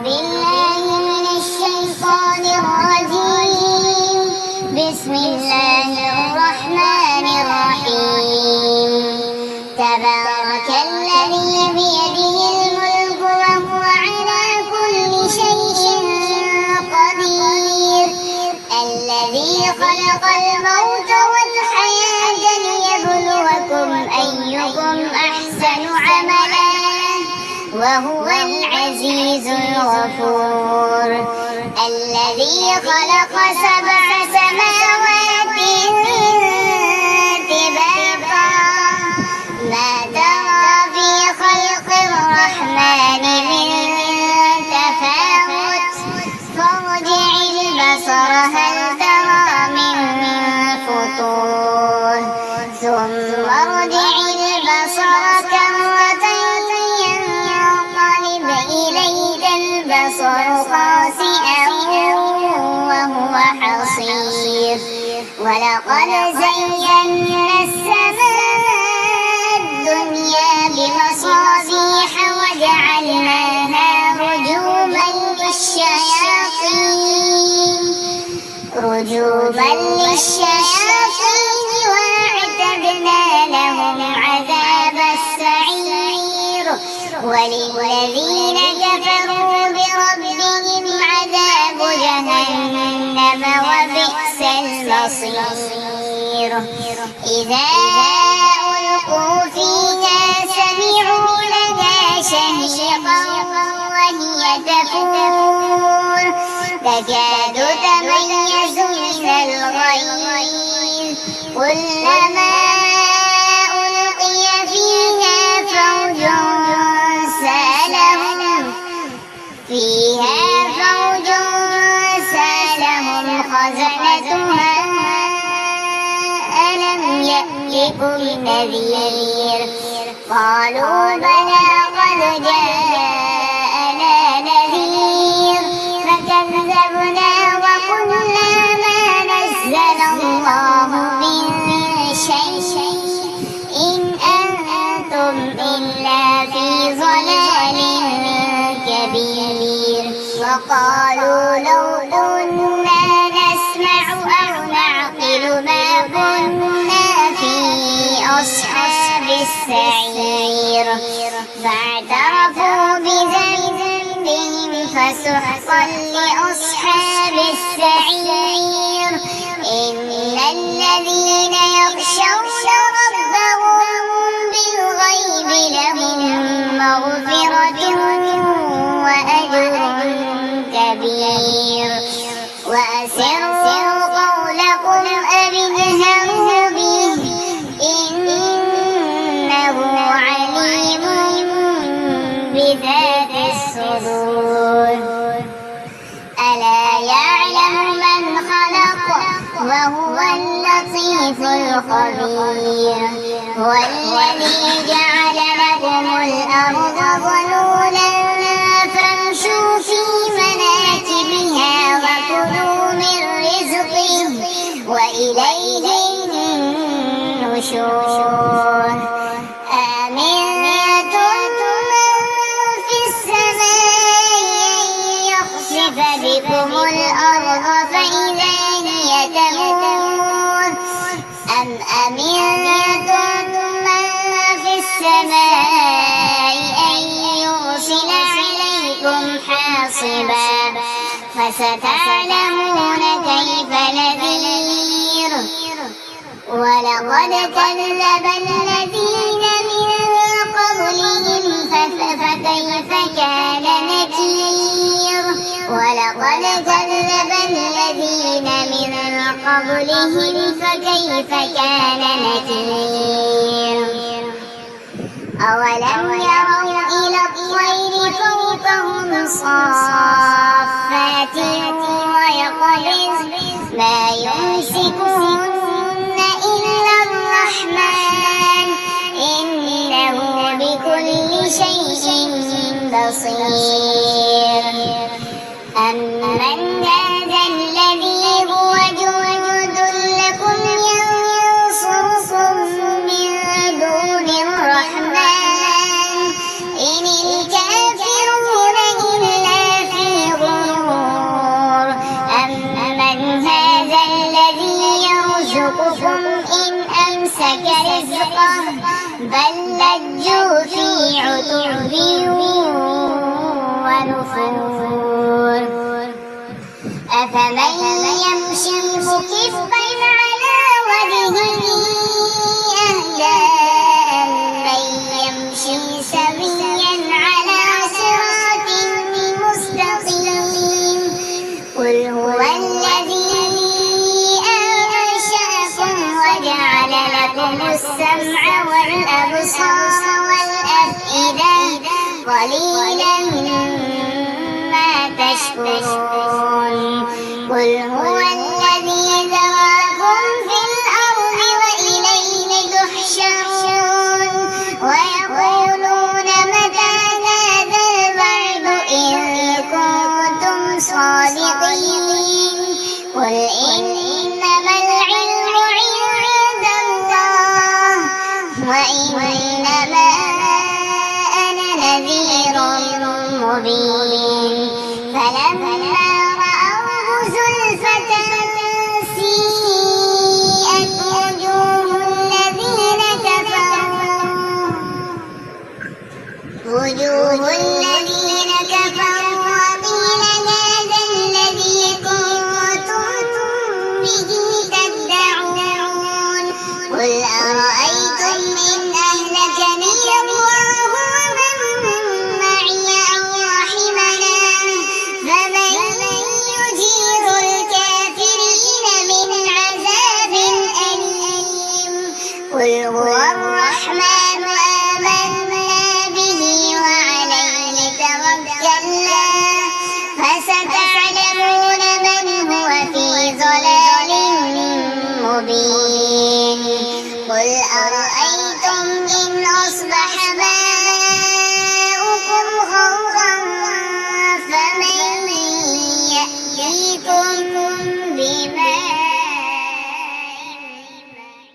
بالله من الشيطان الرجيم. بسم الله الرحمن الرحيم. تبارك الذي بيده الملك وهو على كل شيء قدير. الذي خلق الموت والحياة ليبلوكم أيكم أحسن عملا وهو العزيز الغفور. الذي خلق 7 سماوات طباقا ما ترى في خلق الرحمن من تفاوت فارجع البصر هل ترى من فطور ثم ارجع البصر كرتين ينقلب إليك البصر خاسئا وهو حصير. ولقد زينا السماء الدنيا بمصابيح وجعلناها رجوما للشياطين وأعتدنا لهم عذاب السعير. وللذين كفروا بربهم عذاب جهنم وبئس المصير. إذا ألقوا فيها سمعوا لها شهيقا وهي تفور تكاد تميز من الغيظ كلما ألقي فيها فوج سألهم خزنتها ألم يأتكم نذير قالوا بلى قد جاءنا نذير فكذبنا وقلنا ما نزل الله من شيء إن أنتم إلا في ضلال كبير. وقالوا لو كنا نسمع أو نعقل ما كنا في أصحاب السعير فاعترفوا بذنبهم فسحقا لأصحاب السعير. إن الذين يخشون ربهم بالغيب لهم مغفرة وأجر كبير. وأسروا قولكم أو اجهروا به إنه عليم بذات الصدور. ألا يعلم من خلق وهو اللطيف الخبير. هو الذي جعل لكم الأرض ذلولا فامشوا في مناكبها وكلوا من رزقه وإليه النشور. أمنتم من في السماء أن يخسف بكم الأرض فإذا هي تمور أم أمنتم من في السماء أن يرسل عليكم حاصبا فستعلمون كيف نذير. ولقد كذب الذين من قبلهم فكيف كان نكير. ولقد كذب الذين من قبلهم فكيف كان نكير. أولم يروا إلى الطير فوقهم صافات ويقبضن ما يمسكهن إلا الرحمن إنه بكل شيء بصير. أمن هذا الذي هو جند لكم ينصركم من دون الرحمن إن الكافرون إلا في لجوا في عتو ونفور أفمن يمشي مكبا على وجهه أهدى أمن يمشي سويا على صراط مستقيم قل هو الذي أنشأكم وجعل لكم السمع والأبصار والأفئدة قليلا ما تشكرون قل هو الذي ذراكم في الأرض وإليه تحشرون ويقولون متى هذا الوعد إن كنتم صادقين قل إنما العلم عند الله وإنما أنا نذير مبين فلما رأوه زلفة سيئت وجوه الذين